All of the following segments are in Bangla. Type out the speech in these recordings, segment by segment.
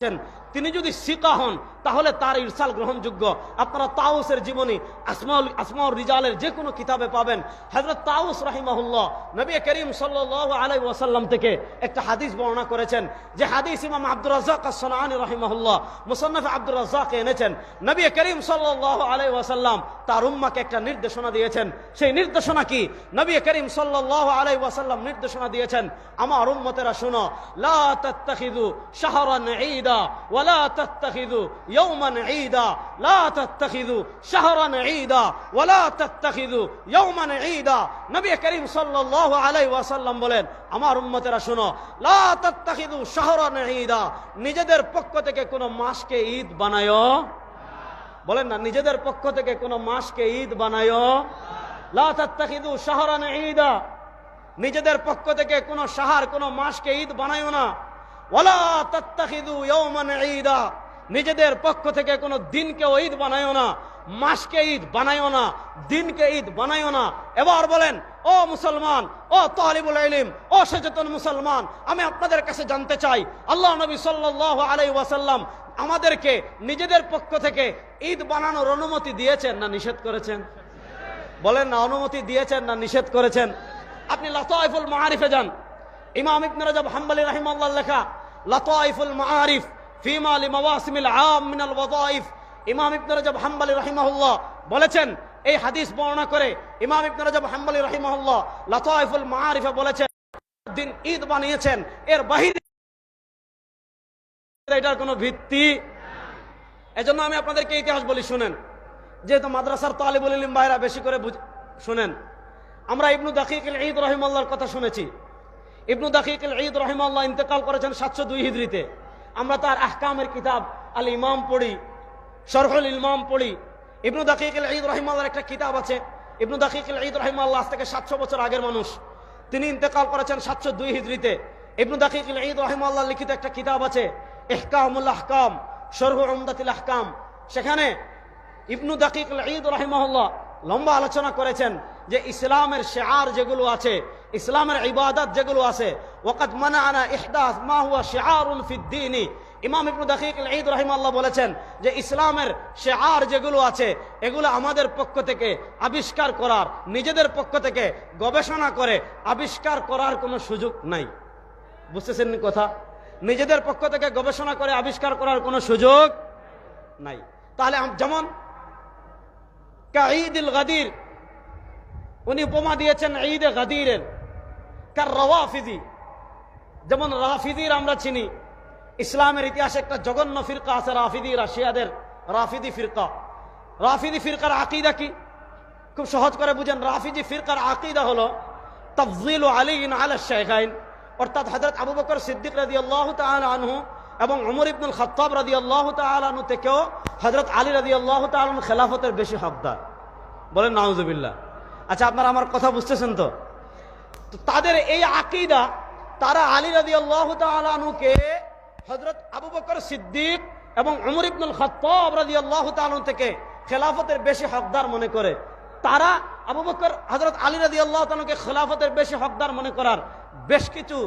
তিনি যদি সিকা হন তাহলে তার ইরসাল গ্রহণযোগ্য। আপনারা তাউসের জীবনী আসমাউর রিজালের যে কোনো কিতাবে পাবেন। হযরত তাউস রাহিমাহুল্লাহ নবী করিম সাল্লাল্লাহু আলাইহি ওয়াসাল্লাম থেকে একটা হাদিস বর্ণনা করেছেন, যে হাদিস ইমাম আব্দুর রাজ্জাক আস-সানাআনী রাহিমাহুল্লাহ মুসান্নাফ আব্দুর রাজ্জাকে এনেছেন। নবী করিম সাল্লাল্লাহু আলাইহি ওয়াসাল্লাম তার উম্মাহকে একটা নির্দেশনা দিয়েছেন। সেই নির্দেশনা কি? নবী করিম সাল্লাল্লাহু আলাইহি ওয়াসাল্লাম নির্দেশনা দিয়েছেন, আমার উম্মতেরা শুনো, লা তাত্তাখিযু শাহরান ঈদা ওয়ালা তাত্তাখিযু ইয়াওমান ঈদা, লা তাত্তাখিযু শাহরান ঈদা ওয়ালা তাত্তাখিযু ইয়াওমান ঈদা। নবী করিম সাল্লাল্লাহু আলাইহি ওয়াসাল্লাম বলেন, আমার উম্মতেরা শুনো, লা তাত্তাখিযু শাহরান ঈদা, নিজেদের পক্ষ থেকে কোনো মাসকে ঈদ বানায়ো, বলেন না, নিজেদের পক্ষ থেকে কোনো মাসকে ঈদ বানায়ো। লা তাত্তাখিযু শাহরান ঈদা, নিজেদের পক্ষ থেকে কোনো শাহর কোনো মাসকে ঈদ বানায়ো না। ওয়ালা তাত্তাখিযু ইয়াওমান ঈদা, নিজেদের পক্ষ থেকে কোনো দিনকে ঈদ বানায়ো না, মাসকে ঈদ বানায়ো না, দিনকে ঈদ বানায়ো না। এবার বলেন, ও মুসলমান, ও তালিবুল ইলম, ও সচেতন মুসলমান, আমি আপনাদের কাছে জানতে চাই, আল্লাহ নবী সাল্লাল্লাহু আলাইহি ওয়াসাল্লাম আমাদেরকে নিজেদের পক্ষ থেকে ঈদ বানানোর অনুমতি দিয়েছেন না নিষেধ করেছেন? বলেন না, অনুমতি দিয়েছেন না নিষেধ করেছেন? আপনি লাতাইফুল মাআরিফে যান, ইমাম ইবনে রাজব হাম্বলী রাহিমাহুল্লাহ লেখা লাতাইফুল মাআরিফ ফিমা লিমাওয়াসিমিল আম মিনাল ওয়াযাইফ। ইমাম ইবনে রাজব হাম্বলী রাহিমাহুল্লাহ বলেছেন, এই হাদিস বর্ণনা করে ইমাম ইবনে রাজব হাম্বলী রাহিমাহুল্লাহ লাতাইফুল মাআরিফে বলেছেন, দিন ঈদ বানিয়েছেন, এর বাহিরে এটার কোনো ভিত্তি। এজন্য আমি আপনাদেরকে ইতিহাস বলি, শুনেন, যেহেতু মাদ্রাসার তালিবুল ইলম ভাইরা বেশি করে শুনেন। আমরা ইবনু দাকিক আল ঈদ রাহিমাহুল্লাহর কথা শুনেছি। ইবনু দাকিক আল ঈদ রাহিমাহুল্লাহ ইন্তেকাল করেছেন 702 হিজরিতে। আমরা তার আহকামের কিতাব আল ইমাম পড়ি, শরহুল ইমাম পড়ি। ইবনু দাকিক আল ঈদ রাহিমাহুল্লাহর একটা কিতাব আছে। ইবনু দাকিক আল ঈদ রাহিমাহুল্লাহ আজ থেকে 700 বছর আগের মানুষ, তিনি ইন্তেকাল করেছেন 702 হিজরিতে। ইবনু দাকিক আল ঈদ রাহিমাহুল্লাহ লিখিত একটা কিতাব আছে ইহকামুল আহকাম, শরহু উমদাতুল আহকাম। সেখানে ইবনু দাকিক আল ঈদ রাহিমাহুল্লাহ লম্বা আলোচনা করেছেন যে ইসলামের শিআর যেগুলো আছে, ইসলামের ইবাদত যেগুলো আছে, ওয়াকাদ মানাআনা ইহদাস মা হুয়া শিআরুন ফিদ-দীন। ইমাম ইবনু দাকিক আল ঈদ রাহিমাহুল্লাহ বলেছেন যে ইসলামের শিআর যেগুলো আছে এগুলো আমাদের পক্ষ থেকে আবিষ্কার করার, নিজেদের পক্ষ থেকে গবেষণা করে আবিষ্কার করার কোনো সুযোগ নাই। বুঝতেছেন কথা? নিজেদের পক্ষ থেকে গবেষণা করে আবিষ্কার করার কোনো সুযোগ নাই। তাহলে যেমন ঈদুল গাদির, উনি উপমা দিয়েছেন ঈদে গাদিরের, কার রাওয়াফিদি, যেমন রাফিদির আমরা চিনি। ইসলামের ইতিহাসে একটা জঘন্য ফিরকা আছে রাফিদি, রাশিয়াদের রাফিদি ফিরকা। রাফিদি ফিরকার আকীদা কি? খুব সহজ করে বুঝেন। রাফিদি ফিরকার আকীদা হলো তাফযীল আলী আলা শাইখাইন, অর্থাৎ হযরত আবু বকর সিদ্দিক রাদিয়াল্লাহু তাআলা আনহু এবং ওমর ইবনুল খাত্তাব রাদিয়াল্লাহু তাআলা আনহু থেকেও হযরত আলী রাদিয়াল্লাহু তাআলা আনহু খেলাফতের বেশি হকদার। বলেন নাউজুবিল্লাহ। আচ্ছা, আপনারা আমার কথা বুঝতেছেন তো? তাদের এই আকীদা, তারা আলী রাদিয়াল্লাহু তাআলা আনহুকে হযরত আবু বকর সিদ্দিক এবং ওমর ইবনুল খাত্তাব রাদিয়াল্লাহু তাআলা আনহু থেকে খেলাফতের বেশি হকদার মনে করে। তারা আবু বকর হযরত আলী রাদিয়াল্লাহু তাআলা আনহুকে খেলাফতের বেশি হকদার মনে করার বেশ কিছু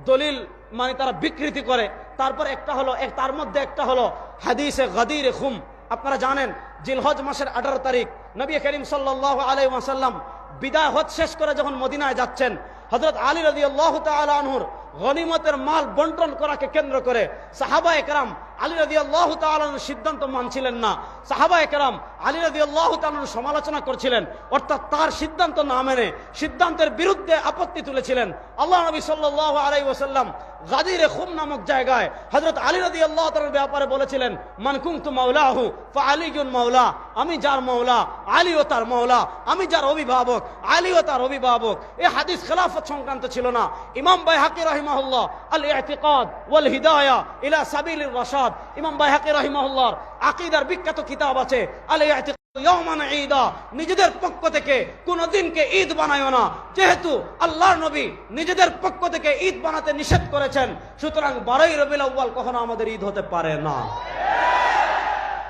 দলিল মানে তারা বিকৃতি করে। তারপর একটা হলো, তার মধ্যে একটা হলো হাদিসে গাদির খুম। আপনারা জানেন জিলহজ মাসের 18 তারিখ নবী করিম সাল্লাল্লাহু আলাইহি ওয়াসাল্লাম বিদায় হজ শেষ করে যখন মদিনায় যাচ্ছেন, হযরত আলী রাদিয়াল্লাহু তাআলা আনহুর গনিমতের মাল বন্টন করাকে কেন্দ্র করে সাহাবায়ে কেরাম আলী রাদিয়াল্লাহু তাআলা আনহুর সিদ্ধান্ত মানছিলেন না। সাহাবায়ে কেরাম আলী রাদিয়াল্লাহু তাআলা আনহুর সমালোচনা করছিলেন, অর্থাৎ তার সিদ্ধান্ত না মেনে সিদ্ধান্তের বিরুদ্ধে আপত্তি তুলেছিলেন। আল্লাহ নবী সাল্লাল্লাহু আলাইহি ওয়াসাল্লাম গাদিরে খুম নামক জায়গায় হযরত আলী রাদিয়াল্লাহু তাআলার ব্যাপারে বলেছিলেন, মান কুনতু মাওলাহু ফাআলিয়ুন মাওলা, আমি যার মাওলা আলীও তার মাওলা, আমি যার অভিভাবক আলীও তার অভিভাবক। এই হাদিস খেলাফত সংক্রান্ত ছিল না। ইমাম বাইহাকি রাহিমাহুল্লাহ আল ইতিকাদ ওয়াল হিদায়া ইলা সাবিলির রাশাদ, ইমাম বাইহাকি রাহিমাহুল্লাহর আকীদার বিখ্যাত কিতাব আছে আল ইতিকাদ ইয়াওমান ঈদা, নিজেদের পক্ষ থেকে কোন দিনকে ঈদ বানায়ো না। যেহেতু আল্লাহর নবী নিজেদের পক্ষ থেকে ঈদ বানাতে নিষেধ করেছেন, সুতরাং 12ই রবিউল আউয়াল কখনো আমাদের ঈদ হতে পারে না।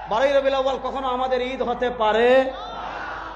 12ই রবিউল আউয়াল কখনো আমাদের ঈদ হতে পারে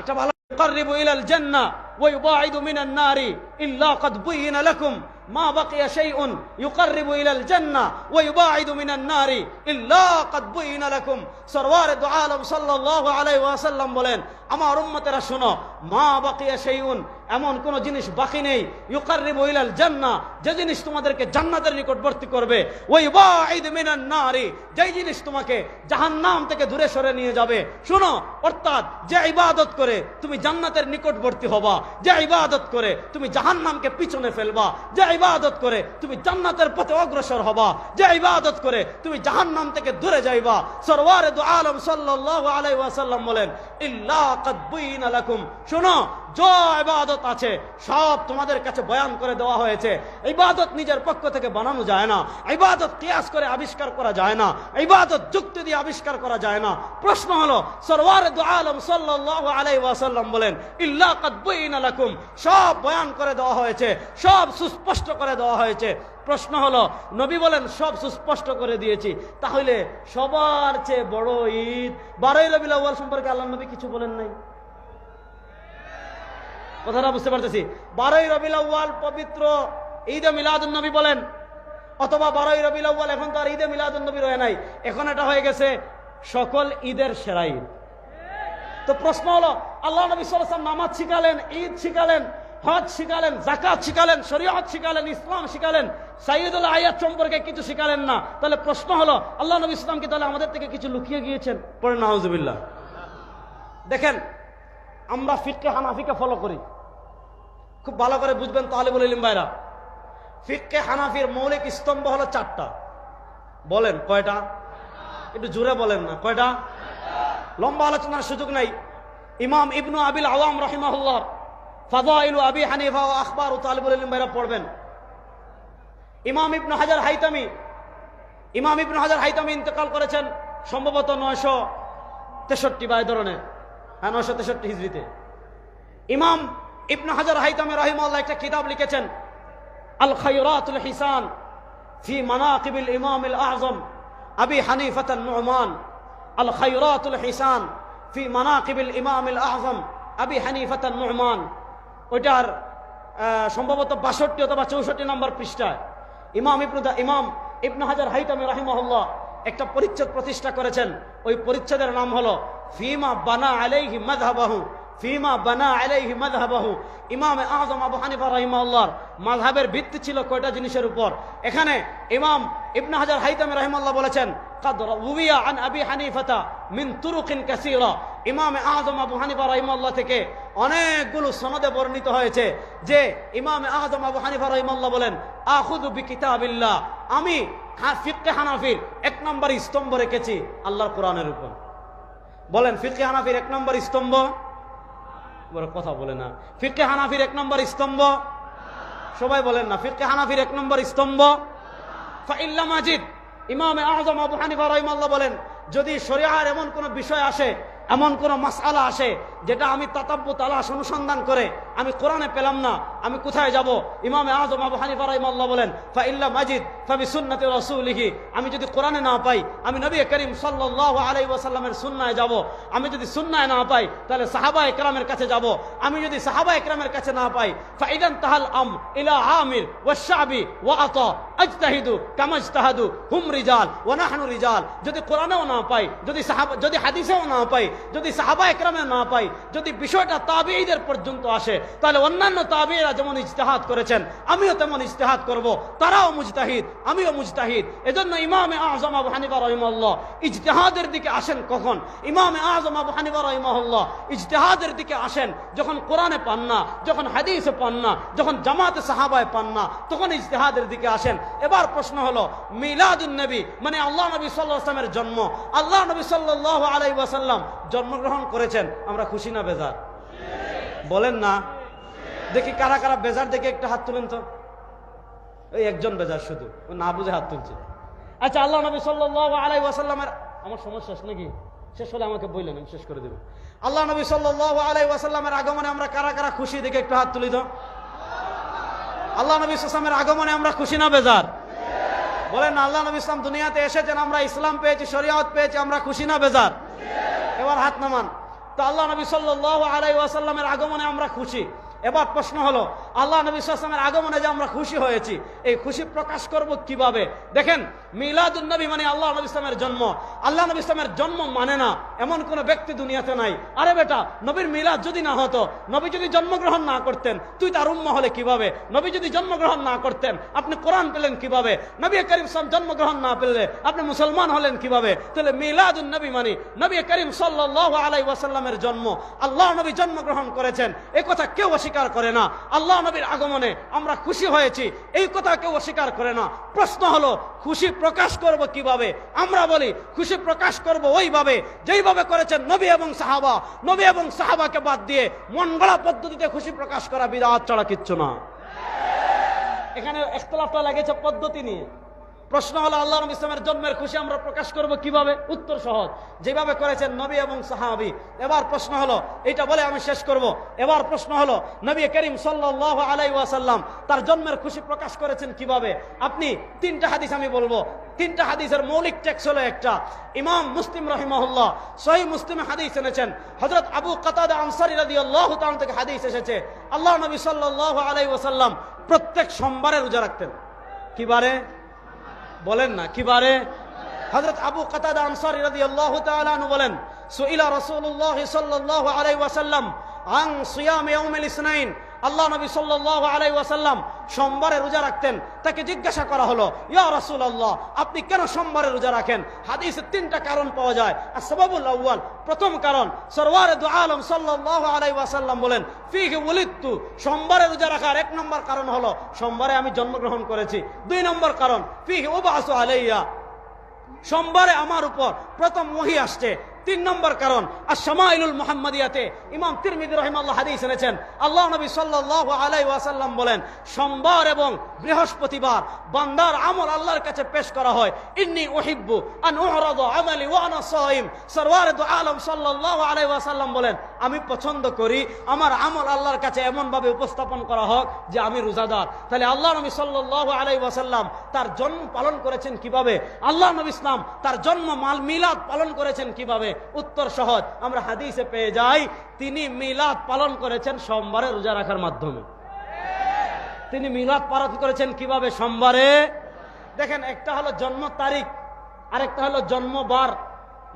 একটা ভালো يقرب إلى الجنة ويباعد من النار إلا قد بين لكم মা বাকিয়া শাইউন ইউকাররিবু ইলাল জান্নাহ ওয়া ইউবাইদু মিনান নারি ইল্লা ক্বাদ বুইনা লাকুম। সরওয়ারে দু আলম সাল্লাল্লাহু আলাইহি ওয়াসাল্লাম বলেন, আমার উম্মতেরা শোনো, মা বাকিয়া শাইউন, এমন কোন জিনিস বাকি নেই, ইউকাররিবু ইলাল জান্নাহ, যে জিনিস তোমাদেরকে জান্নাতের নিকটবর্তী করবে, ওয়া ইউবাইদু মিনান নারি, যেই জিনিস তোমাকে জাহান্নাম থেকে দূরে সরে নিয়ে যাবে। শোনো, অর্থাৎ যে ইবাদত করে তুমি জান্নাতের নিকটবর্তী হবা, যে ইবাদত করে তুমি জাহান্নামকে পিছনে ফেলবা, যে ইবাদত করে তুমি জান্নাতের পথে অগ্রসর হবা, যে ইবাদত করে তুমি জাহান্নাম থেকে দূরে যাইবা। সরওয়ারে দু আলম সাল্লাল্লাহু আলাইহি ওয়াসাল্লাম বলেন, ইল্লা ক্বাদ বুইনা লাকুম, শোনো, যে ইবাদত আছে সব তোমাদের কাছে বয়ান করে দেওয়া হয়েছে। ইবাদত নিজের পক্ষ থেকে বানানো যায় না, ইবাদত কিয়াস করে আবিষ্কার করা যায় না, ইবাদত যুক্তি দিয়ে আবিষ্কার করা যায় না। প্রশ্ন হলো, সরওয়ারে দু আলম সাল্লাল্লাহু আলাইহি ওয়াসাল্লাম বলেন, ইল্লা ক্বাদ বুইনা লাকুম, সব বয়ান করে দেওয়া হয়েছে, সব সুস্পষ্ট করে দেওয়া হয়েছে। প্রশ্ন হলো, নবী বলেন সব সুস্পষ্ট করে দিয়েছি, তাহলে সবার চেয়ে বড় ঈদ 12ই রবিউল আউয়াল সম্পর্কে আল্লাহর নবী কিছু বলেন নাই? কথাটা বুঝতে পারতেছি? 12ই রবিউল আউয়াল পবিত্র ঈদে মিলাদুন নবী বলেন, অথবা 12ই রবিউল আউয়াল এখন তো আর ঈদে মিলাদুন নবী রয়ে নাই, এখন এটা হয়ে গেছে সকল ঈদের সেরা ঈদ। তো প্রশ্ন হলো, আল্লাহ নবী সাল্লাল্লাহু আলাইহি ওয়াসাল্লাম নামাজ শিখালেন, ঈদ শিখালেন, হজ শিখালেন, যাকাত শিখালেন, শরীয়ত শিখালেন, ইসলাম শিখালেন, সাইয়্যিদুল আয়াত সম্পর্কে কিছু শিখালেন না। তাহলে প্রশ্ন হলো, আল্লাহ নবী ইসলাম কি তাহলে আমাদের থেকে কিছু লুকিয়ে গিয়েছেন? পড়ে নাউজুবিল্লাহ। দেখেন, আমরা ফিকহে হানাফিকে ফলো করি, খুব ভালো করে বুঝবেন তালিবুল ইলম ভাইরা। ফিকহে হানাফির মৌলিক স্তম্ভ হলো 4টা। বলেন কয়টা? একটু জোরে বলেন না, কয়টা? লম্বা আলোচনার সুযোগ নাই। ইমাম ইবনু আবিল আওয়াম রাহিমাহুল্লাহ ফাদাইলু আবি হানিফা ও আখবার তালিবুল ইলম ভাইরা পড়বেন। ইমাম ইবনু হাজার হাইতামি ইন্তেকাল করেছেন সম্ভবত 963 বা এই ধরনের, 963 হিজরিতে। ইমাম ইবনু হাজার হাইতামি রাহিমাহুল্লাহ একটা কিতাব লিখেছেন, আল খায়রাতুল হিসান ফি মানাকিবিল ইমামিল আযম আবি হানিফাত আন-নু'মান। আল খায়রাতুল হিসান ফি মানাকিবিল ইমামিল আযম আবি হানিফাত আন-নু'মান। ওইটার সম্ভবত 62 অথবা 64 নম্বর পৃষ্ঠায় ইমাম ইবনু হাজার হাইতামি রাহিমাহুল্লাহ একটা পরিচ্ছেদ প্রতিষ্ঠা করেছেন। ওই পরিচ্ছেদের নাম হলো ফিমা বানা আলাইহি মাযহাবাহু, ফিমা বানা আলাইহি মাযহাবাহু। ইমামে আযম আবু হানিফা রাহিমাহুল্লাহর মাযহাবের ভিত্তি ছিল কয়টা জিনিসের উপর? এখানে ইমাম ইবনু হাজার হাইতামি রাহিমাহুল্লাহ বলেছেন, قد روي عن ابي حنيفه من طرق كثيره। ইমামে আযম আবু হানিফা রাহিমাহুল্লাহ থেকে অনেকগুলো সনদে বর্ণিত হয়েছে যে ইমামে আযম আবু হানিফা রাহিমাহুল্লাহ বলেন, আখুযু বিকিতাবিল্লাহ, আমি ফিকহে হানাফির 1 নম্বর স্তম্ভ রেখেছি আল্লাহর কোরআনের উপর। বলেন ফিকহে হানাফির 1 নম্বর স্তম্ভ? বড় কথা বলে না। ফিকহে হানাফির 1 নম্বর স্তম্ভ? সবাই বলেন না। ফিকহে হানাফির 1 নম্বর স্তম্ভ ফাইল্লা মাজিদ। ইমামে আযম আবু হানিফা রাহিমাহুল্লাহ বলেন, যদি শরিয়ার এমন কোন বিষয় আসে, এমন কোন মাসআলা আসে যেটা আমি তাতাব্বু তালাশ অনুসন্ধান করে আমি কোরআনে পেলাম না, আমি কোথায় যাব? ইমামে আযম আবু হানিফা রাহিমাহুল্লাহ বলেন, ফাইল্লা মাজিদ ফাবিসুন্নতি রাসূলিহি, আমি যদি কোরআনে না পাই আমি নবী করিম সাল্লাল্লাহু আলাইহি ওয়াসাল্লামের সুন্নাহে যাব। আমি যদি সুন্নাহে না পাই তাহলে সাহাবায়ে কেরামের কাছে যাব। আমি যদি সাহাবায়ে কেরামের কাছে না পাই, ফাইদান তাহাল আম ইলা আমির ওয়া শাবি ওয়া আতা আজতাহিদু কামা ইজতাহাদু হুম রিজাল ওয়া নাহনু রিজাল। যদি কোরআনেও না পাই, যদি হাদিসেও না পাই, যদি সাহাবায়ে কেরামে না পাই, যদি বিষয়টা তাবিঈদের পর্যন্ত আসে, তাহলে অন্যান্য তাবিঈরা যেমন ইজতিহাদ করেছেন আমিও তেমন ইজতিহাদ করব। তারাও মুজতাহিদ, আমিও মুজতাহিদ। এজন্য ইমামে আযম আবু হানিফা রাহিমাহুল্লাহ ইজতিহাদের দিকে আসেন কখন? ইমামে আযম আবু হানিফা রাহিমাহুল্লাহ ইজতিহাদের দিকে আসেন যখন কোরআনে পান না, যখন হাদিসে পান না, যখন জামাতে সাহাবায়ে পান না, তখন ইজতিহাদের দিকে আসেন। এবার প্রশ্ন হলো, মিলাদুন নবী মানে আল্লাহ নবী সাল্লাল্লাহু আলাইহি ওয়াসাল্লামের জন্ম, আল্লাহ নবী সাল্লাল্লাহু আলাইহি ওয়াসাল্লাম জন্মগ্রহণ করেছেন, আমরা খুশি না বেজার? বলেন না। দেখি কারা কারা বেজার, দেখে একটা হাত তুলেন তো। ওই একজন বেজার শুধু, ও না বুঝে হাত তুলছে। আচ্ছা, আল্লাহ নবী সাল্লাল্লাহু আলাইহি ওয়াসাল্লামের, আমার সমস্যা শেষ নাকি? শেষ হলে আমাকে বললেন, আমি শেষ করে দেব। আল্লাহ নবী সাল্লাল্লাহু আলাইহি ওয়াসাল্লামের আগমনে আমরা কারা কারা খুশি, দেখে একটু হাত তুলি তো। আল্লাহ নবী সাল্লাল্লাহু আলাইহি ওয়াসাল্লামের আগমনে আমরা খুশি না বেজার? বলেন না। আল্লাহ নবী ইসলাম দুনিয়াতে এসেছেন, আমরা ইসলাম পেয়েছি, শরিয়ত পেয়েছি, আমরা খুশি না বেজার? এবার হাত নামান। তো আল্লাহ নবী সাল্লাল্লাহু আলাইহি ওয়াসাল্লামের আগমনে আমরা খুশি। এবার প্রশ্ন হলো, আল্লাহ নবী সাল্লাল্লাহু আলাইহি ওয়াসাল্লামের আগমনে যে আমরা খুশি হয়েছি, এই খুশি প্রকাশ করব কিভাবে? দেখেন, মিলাদুন নবী মানে আল্লাহ নবী ইসলামের জন্ম। আল্লাহ নবী ইসলামের জন্ম মানে না এমন কোন ব্যক্তি দুনিয়াতে নাই। আরে বেটা, নবীর মিলাদ যদি না হতো, নবী যদি জন্মগ্রহণ না করতেন, তুই তার উম্মা হলে কিভাবে? নবী যদি জন্মগ্রহণ না করতেন, আপনি কোরআন পেলেন কিভাবে? নবী করিম সাল্লাল্লাহু জন্মগ্রহণ না পেলে আপনি মুসলমান হলেন কিভাবে? তাহলে মিলাদুন নবী মানে নবী করিম সাল্লাল্লাহু আলাইহি ওয়াসাল্লামের জন্ম। আল্লাহ নবী জন্মগ্রহণ করেছেন, এই কথা কেউ অস্বীকার করে না। আল্লাহ নবীর আগমনে আমরা খুশি হয়েছি, এই কথা কেউ অস্বীকার করে না। প্রশ্ন হলো, খুশি প্রকাশ করব কিভাবে? আমরা বলি খুশি প্রকাশ করব ওইভাবে যেইভাবে করেছেন নবী এবং সাহাবা। নবী এবং সাহাবাকে বাদ দিয়ে মন গড়া পদ্ধতিতে খুশি প্রকাশ করা বিদআত ছাড়া কিচ্ছু না। এখানে ইখতিলাফটা লাগেছে পদ্ধতি নিয়ে। প্রশ্ন হলো, আল্লাহ নবী ইসলামের জন্মের খুশি আমরা প্রকাশ করব কিভাবে? উত্তর সহজ, যেভাবে করেছেন নবী এবং সাহাবী। এবার প্রশ্ন হলো, এটা বলে আমি শেষ করব। এবার প্রশ্ন হলো, নবী করিম সাল্লাল্লাহু আলাইহি ওয়াসাল্লাম তার জন্মের খুশি প্রকাশ করেছেন কিভাবে? আপনি তিনটা হাদিস আমি বলবো, তিনটা হাদিসের মৌলিক টেক্সট হলো একটা। ইমাম মুসলিম রাহিমাহুল্লাহ সহিহ মুসলিমে হাদিস এনেছেন, হযরত আবু কাতাদা আনসারী রাদিয়াল্লাহু তাআলা থেকে হাদিস এসেছে, আল্লাহ নবী সাল্লাল্লাহু আলাইহি ওয়াসাল্লাম প্রত্যেক সোমবারে রোজা রাখতেন। কিবারে? বলেন না, কিবারে? হযরত আবু কাতাদা আনসারী রাদিয়াল্লাহু তাআলা আনহু বলেন, সুইলা রাসূলুল্লাহ সাল্লাল্লাহু আলাইহি ওয়াসাল্লাম আন সিয়াম ইয়াউমিল ইসনাইন। আল্লাহ নবী সাল্লাল্লাহু আলাইহি ওয়াসাল্লাম সোমবারে রোজা রাখতেন। তাকে জিজ্ঞাসা করা হলো, ইয়া রাসূলুল্লাহ, আপনি কেন সোমবারে রোজা রাখেন? হাদিসে তিনটা কারণ পাওয়া যায়। আসবাবুল আউয়াল, প্রথম কারণ, সরওয়ারে দু আলম সাল্লাল্লাহু আলাইহি ওয়াসাল্লাম বলেন, ফিহি উলিদতু, সোমবারে রোজা রাখার এক নম্বর কারণ হলো সোমবারে আমি জন্মগ্রহণ করেছি। দুই নম্বর কারণ, ফিহি উবআসু আলাইয়া, সোমবারে আমার উপর প্রথম ওহী আসছে। তিন নম্বর কারণ, আশ-শামাইলুল মুহাম্মাদিয়াতে ইমাম তিরমিজি রাহিমাহুল্লাহ হাদিস এনেছেন, আল্লাহ নবী সাল্লাল্লাহু আলাইহি ওয়াসাল্লাম বলেন, সোমবার এবং বৃহস্পতিবার বান্দার আমল আল্লাহর কাছে পেশ করা হয়। ইন্নী উহিব্বু আন উরাদা আমালি ওয়া আনা সাইম। সরওয়ারে দু আলম সাল্লাল্লাহু আলাইহি ওয়াসাল্লাম বলেন, আমি পছন্দ করি আমার আমল আল্লাহর কাছে এমন ভাবে উপস্থাপন করা হোক যে আমি রোজাদার। তাহলে আল্লাহ নবী সাল্লাল্লাহু আলাইহি ওয়াসাল্লাম তার জন্ম পালন করেছেন কিভাবে? আল্লাহ নবী ইসলাম তার জন্ম মিলাদ পালন করেছেন কিভাবে? উত্তর সহজ, আমরা হাদিসে পেয়ে যাই, তিনি মিলাদ পালন করেছেন সোমবারে রোজা রাখার মাধ্যমে। তিনি মিলাদ পালন করেছেন কিভাবে? সোমবারে। দেখেন, একটা হলো জন্ম তারিখ, আরেকটা হলো জন্মবার।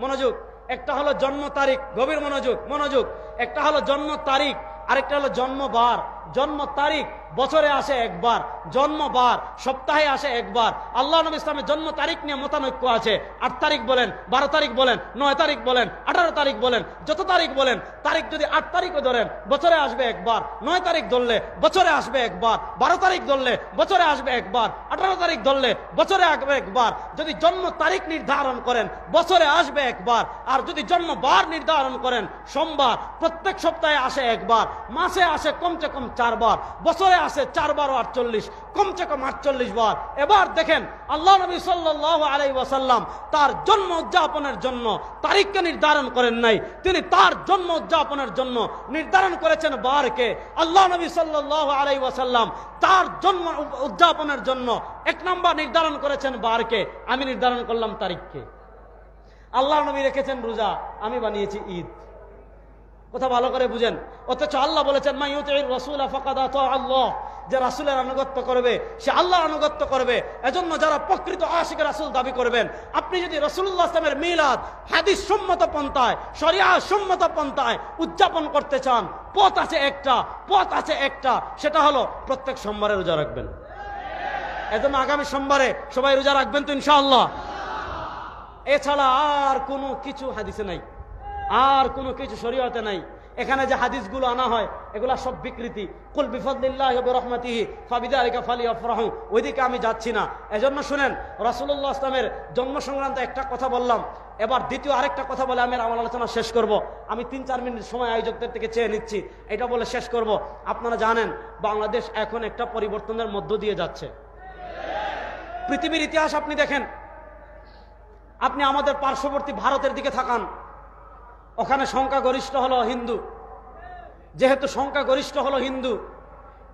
মনোযোগ, একটা হলো জন্ম তারিখ, গভীর মনোযোগ, মনোযোগ। একটা হলো জন্ম তারিখ, আরেকটা হলো জন্মবার। জন্ম তারিখ বছরে আসে একবার, জন্মবার সপ্তাহে আসে একবার। আল্লাহ নবী ইসলামের জন্ম তারিখ নিয়ে মতানৈক্য আছে। 8 তারিখ বলেন, 12 তারিখ বলেন, 9 তারিখ বলেন, 18 তারিখ বলেন, যত তারিখ বলেন। তারিখ যদি 8 তারিখও ধরেন, বছরে আসবে একবার। 9 তারিখ ধরলে বছরে আসবে একবার। 12 তারিখ ধরলে বছরে আসবে একবার। 18 তারিখ ধরলে বছরে আসবে একবার। যদি জন্ম তারিখ নির্ধারণ করেন, বছরে আসবে একবার। আর যদি জন্মবার নির্ধারণ করেন, সোমবার প্রত্যেক সপ্তাহে আসে একবার, মাসে আসে কমসে কম 4 বার, বছরে আসে 4 বার 48, কমসে কম 48 বার। এবার দেখেন, আল্লাহ নবী সাল্লাল্লাহু আলাইহি ওয়াসাল্লাম তার জন্ম উদযাপনের জন্য তারিখকে নির্ধারণ করেন নাই, তিনি তার জন্ম উদযাপনের জন্য নির্ধারণ করেছেন বারকে। আল্লাহ নবী সাল্লাল্লাহু আলাইহি ওয়াসাল্লাম তার জন্ম উদযাপনের জন্য 1 নম্বর নির্ধারণ করেছেন বারকে, আমি নির্ধারণ করলাম তারিখকে। আল্লাহ নবী রেখেছেন রোজা, আমি বানিয়েছি ঈদ। কথা ভালো করে বুঝেন। অথচ আল্লাহ বলেছেন, মা ইউতির রাসূলা ফাকাদ আতা আল্লাহ, যে রাসূলের আনুগত্য করবে সে আল্লাহর আনুগত্য করবে। এজন্য যারা প্রকৃত আশিক রাসূল দাবি করবেন, আপনি যদি রাসূলুল্লাহ সাল্লাল্লাহু আলাইহি ওয়াসাল্লামের মিলাদ হাদিস সম্মত পন্থায়, শরিয়া সম্মত পন্থায় উদযাপন করতে চান, পথ আছে একটা, পথ আছে একটা, সেটা হলো প্রত্যেক সোমবারে রোজা রাখবেন। এজন্য আগামী সোমবারে সবাই রোজা রাখবেন তো ইনশাআল্লাহ। এছাড়া আর কোনো কিছু হাদিসে নাই, আর কোনো কিছু শরীয়তে নাই। এখানে যে হাদিসগুলো আনা হয় এগুলা সব বিকৃতি। কুল বিফাদলিল্লাহি ওয়া বিরহমাতিহি ফাবিযালিকা ফালিয়াফরাহু, ওইদিকে আমি যাচ্ছি না। এজন্য শুনেন, রাসূলুল্লাহ সাল্লাল্লাহু আলাইহি ওয়াসাল্লামের জন্ম সংক্রান্ত একটা কথা বললাম, এবার দ্বিতীয় আরেকটা কথা বলে আমি আমার আলোচনা শেষ করব। আমি 3-4 মিনিট সময় আয়োজকদের থেকে চেয়ে নিচ্ছি, এটা বলে শেষ করব। আপনারা জানেন বাংলাদেশ এখন একটা পরিবর্তনের মধ্য দিয়ে যাচ্ছে। পৃথিবীর ইতিহাস আপনি দেখেন, আপনি আমাদের পার্শ্ববর্তী ভারতের দিকে তাকান, ওখানে সংখ্যাগরিষ্ঠ হলো হিন্দু। যেহেতু সংখ্যাগরিষ্ঠ হলো হিন্দু,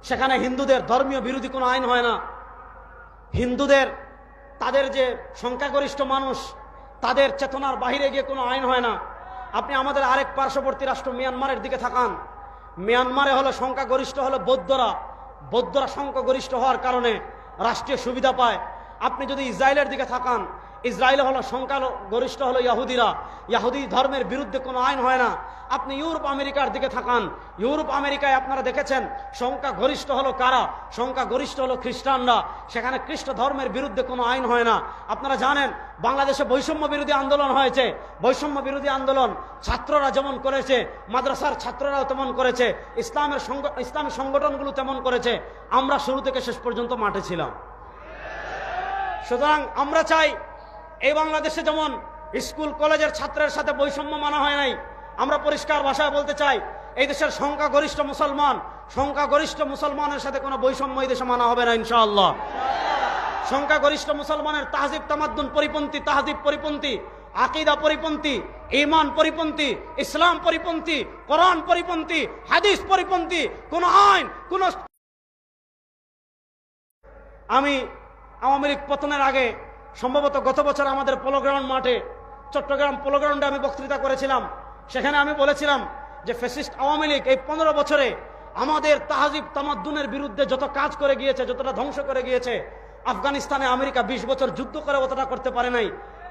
সেখানে হিন্দুদের ধর্মীয় বিরোধী কোনো আইন হয় না। হিন্দুদের, তাদের যে সংখ্যাগরিষ্ঠ মানুষ, তাদের চেতনার বাহিরে গিয়ে কোনো আইন হয় না। আপনি আমাদের আরেক পার্শ্ববর্তী রাষ্ট্র মিয়ানমারের দিকে তাকান, মিয়ানমারে হলো সংখ্যাগরিষ্ঠ হলো বৌদ্ধরা সংখ্যাগরিষ্ঠ হওয়ার কারণে রাষ্ট্রীয় সুবিধা পায়। আপনি যদি ইসরায়েলের দিকে তাকান, ইসরায়েলে হলো সংখ্যাগরিষ্ঠ হলো ইয়াহুদি ধর্মের বিরুদ্ধে কোনো আইন হয় না। আপনি ইউরোপ আমেরিকার দিকে তাকান, ইউরোপ আমেরিকায় আপনারা দেখেছেন সংখ্যাগরিষ্ঠ হলো কারা? সংখ্যাগরিষ্ঠ হলো খ্রিস্টানরা। সেখানে খ্রিস্ট ধর্মের বিরুদ্ধে কোনো আইন হয় না। আপনারা জানেন বাংলাদেশে বৈষম্য বিরোধী আন্দোলন হয়েছে। বৈষম্য বিরোধী আন্দোলন ছাত্ররা যেমন করেছে, মাদ্রাসার ছাত্ররাও তেমন করেছে, ইসলামী সংগঠনগুলো তেমন করেছে। আমরা শুরু থেকে শেষ পর্যন্ত মাঠে ছিলাম। সুতরাং আমরা চাই এই বাংলাদেশে যেমন স্কুল কলেজের ছাত্রের সাথে বৈষম্য মানা হয় নাই, আমরা পরিষ্কার ভাষায় বলতে চাই এই দেশের সংখ্যাগরিষ্ঠ মুসলমানের সাথে কোনো বৈষম্য এই দেশে মানা হবে না ইনশাআল্লাহ। সংখ্যাগরিষ্ঠ মুসলমানের তাহজিব তামাদ্দুন পরিপন্থী, তাহজিব পরিপন্থী, আকীদা পরিপন্থী, ঈমান পরিপন্থী, ইসলাম পরিপন্থী, কোরআন পরিপন্থী, হাদিস পরিপন্থী কোন আইন কোন। আমি আওয়ামী লীগ পতনের আগে সম্ভবত গত বছর আমাদের পোলোগ্রাউন্ড মাঠে, চট্টগ্রাম পোলোগ্রাউন্ডে আমি বক্তৃতা করেছিলাম। সেখানে আমি বলেছিলাম যে ফ্যাসিস্ট আওয়ামী লীগ এই 15 বছরে আমাদের তাহজিব তামাদ্দুনের বিরুদ্ধে যত কাজ করে গিয়েছে, যতটা ধ্বংস করে গিয়েছে, আফগানিস্তানে আমেরিকা 20 বছর যুদ্ধ করে অতটা করতে পারে নাই।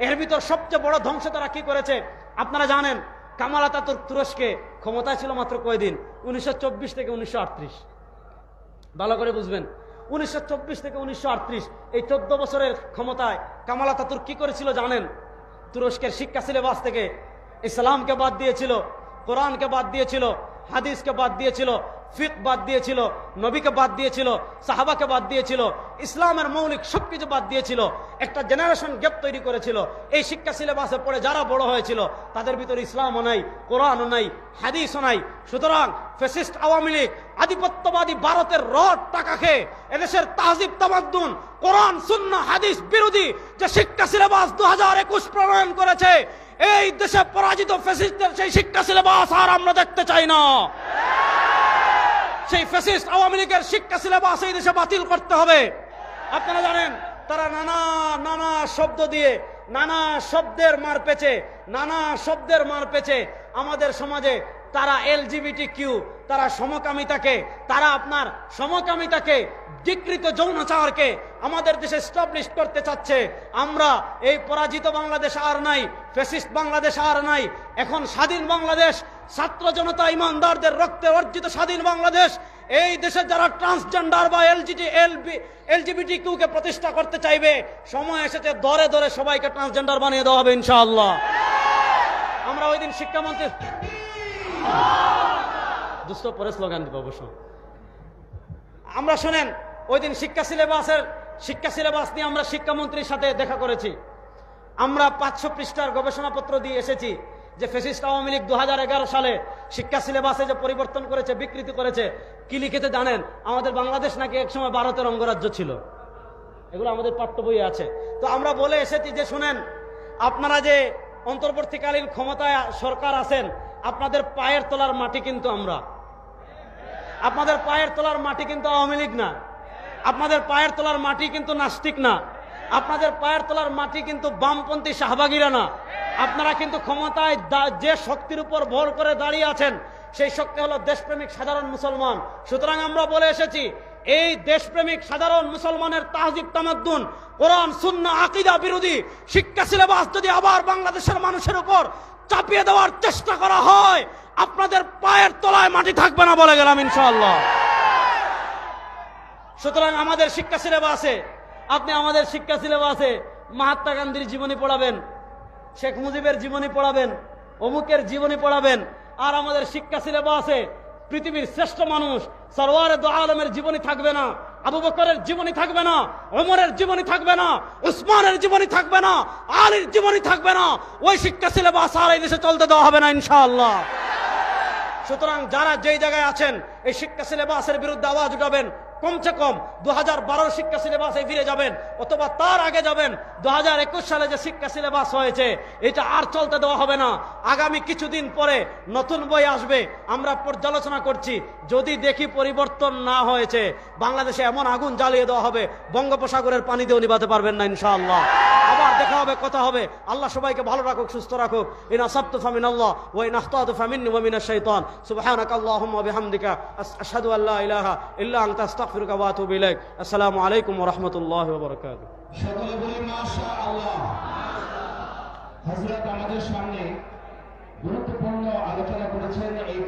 এর ভিতর সবচেয়ে বড় ধ্বংস তারা কি করেছে আপনারা জানেন? কামাল আতাতুর্ক তুরস্কে ক্ষমতায় ছিল মাত্র কয়দিন? 1924 থেকে 1938। ভালো করে বুঝবেন, 1924 থেকে 1938 এই 14 বছরের ক্ষমতায় কামাল আতাতুর্ক কি করেছিল জানেন? তুরস্কের শিক্ষা সিলেবাস থেকে ইসলামকে বাদ দিয়েছিল, কোরআনকে বাদ দিয়েছিল, হাদিসকে বাদ দিয়েছিল, ফিক বাদ দিয়েছিল, নবীকে বাদ দিয়েছিল, সাহাবাকে বাদ দিয়েছিল, ইসলামের মৌলিক সবকিছু বাদ দিয়েছিল। একটা জেনারেশন গ্যাপ তৈরি করেছিল। এই শিক্ষা সিলেবাসে পড়ে যারা বড় হয়েছিল তাদের ভিতরে ইসলামও নাই, কোরআনও নাই, হাদিসও নাই। সুতরাং ফ্যাসিস্ট আওয়ামী লীগ আধিপত্যবাদী ভারতের রড টাকা খেয়ে এদেশের তাহজিব তামাদ্দুন, কোরআন সুন্নাহ হাদিস বিরোধী যে শিক্ষা সিলেবাস 2021 প্রণয়ন করেছে, এই দেশে পরাজিত ফ্যাসিস্টদের সেই শিক্ষা সিলেবাস আর আমরা দেখতে চাই না। সেই ফ্যাসিস্ট আওয়ামী লীগের শিক্ষা সিলেবাস এই দেশে বাতিল করতে হবে। আপনারা জানেন তারা নানা শব্দ দিয়ে, নানা শব্দের মার পেছে আমাদের সমাজে তারা LGBT, তারা সমকামিতাকে ডিকৃত যৌনাচারকে আমাদের দেশে স্টাবলিশ করতে চাচ্ছে। আমরা এই পরাজিত বাংলাদেশ আর নাই, ফ্যাসিস্ট বাংলাদেশ আর নাই। এখন স্বাধীন বাংলাদেশ, ছাত্র জনতা ইমানদারদের রক্তে অর্জিত স্বাধীন বাংলাদেশ। এই দেশে যারা ট্রান্সজেন্ডার বা LGBT কে প্রতিষ্ঠা করতে চাইবে, সময় এসেছে দরে দরে সবাইকে ট্রান্সজেন্ডার বানিয়ে দেওয়া হবে ইনশাআল্লাহ। আমরা ওই দিন শিক্ষামন্ত্রী দুষ্ট পরে স্লোগান দিব অবশ্য। আমরা শোনেন ওই দিন শিক্ষা সিলেবাস নিয়ে আমরা শিক্ষামন্ত্রীর সাথে দেখা করেছি। আমরা 500 পৃষ্ঠার গবেষণাপত্র দিয়ে এসেছি যে ফ্যাসিস্ট আওয়ামী লীগ 2011 সালে শিক্ষা সিলেবাসে যে পরিবর্তন করেছে, বিকৃতি করেছে। কি লিখেছে জানেন? আমাদের বাংলাদেশ নাকি একসময় ভারতের অঙ্গরাজ্য ছিল। এগুলো আমাদের পাঠ্য বইয়ে আছে। তো আমরা বলে এসেছি যে শুনেন, আপনারা যে অন্তর্বর্তীকালীন ক্ষমতায় সরকার আছেন, আপনাদের পায়ের তলার মাটি কিন্তু আমরা, আপনাদের পায়ের তলার মাটি কিন্তু আওয়ামী লীগ না, আপনাদের পায়ের তলার মাটি কিন্তু নাস্তিক না, আপনাদের পায়ের তলার মাটি কিন্তু বামপন্থী শাহবাগীরা না। আপনারা কিন্তু ক্ষমতায় যে শক্তির উপর ভর করে দাঁড়িয়ে আছেন, সেই শক্তি হলো দেশপ্রেমিক সাধারণ মুসলমান। সুতরাং আমরা বলে এসেছি, এই দেশপ্রেমিক সাধারণ মুসলমানের তাহজিব তামাদ্দুন, কোরআন সুন্নাহ আকীদা বিরোধী শিক্ষা সিলেবাস যদি আবার বাংলাদেশের মানুষের উপর চাপিয়ে দেওয়ার চেষ্টা করা হয়, আপনাদের পায়ের তলায় মাটি থাকবে না বলে গেলাম ইনশাআল্লাহ। সুতরাং আমাদের শিক্ষা সিলেবাসে, আপনি আমাদের শিক্ষা সিলেবাসে মহাত্মা গান্ধীর জীবনী পড়াবেন, শেখ মুজিবের জীবনী পড়াবেন, অমুকের জীবনী পড়াবেন, আর আমাদের শিক্ষা সিলেবাসে পৃথিবীর শ্রেষ্ঠ মানুষ সরওয়ারে দো আলমের জীবনী থাকবে না, আবু বকরের জীবনী থাকবে না, ওমরের জীবনী থাকবে না, উসমানের জীবনী থাকবে না, আলীর জীবনী থাকবে না। ওই শিক্ষা সিলেবাস আর এই দেশে চলতে দেওয়া হবে না ইনশাআল্লাহ। সুতরাং যারা যেই জায়গায় আছেন এই শিক্ষা সিলেবাসের বিরুদ্ধে আওয়াজ উঠাবেন, কমসে কম 2012 শিক্ষা সিলেবাসে ফিরে যাবেন, অথবা তার আগে যাবেন। 2021 সালে যে শিক্ষা সিলেবাস হয়েছে এটা আর চলতে দেওয়া হবে না। আগামী কিছুদিন পরে নতুন বই আসবে, আমরা পর্যালোচনা করছি। যদি দেখি পরিবর্তন না হয়েছে, বাংলাদেশে এমন আগুন জ্বালিয়ে দেওয়া হবে বঙ্গোপসাগরের পানি দিয়েও নিভাতে পারবেন না ইনশাআল্লাহ। আবার দেখা হবে, কথা হবে। আল্লাহ সবাইকে ভালো রাখুক, সুস্থ রাখুক। ইন আসাবতু ফামিনাল্লাহ ওয়া ইন আখতাতু ফামিন্নি ওয়া মিনাশ শাইতান। সুবহানাকাল্লাহুম্মা ওয়া বিহামদিকা আশহাদু আল্লা ইলাহা ইল্লা আনতা আস্তাগফিরুকা ওয়া আতুবু ইলাইক। আসসালামু আলাইকুম ওয়া রাহমাতুল্লাহি ওয়া বারাকাতুহু। সকলে বলি মাশাআল্লাহ। হযরত আমাদের সামনে গুরুত্বপূর্ণ আলোচনা করেছেন। এই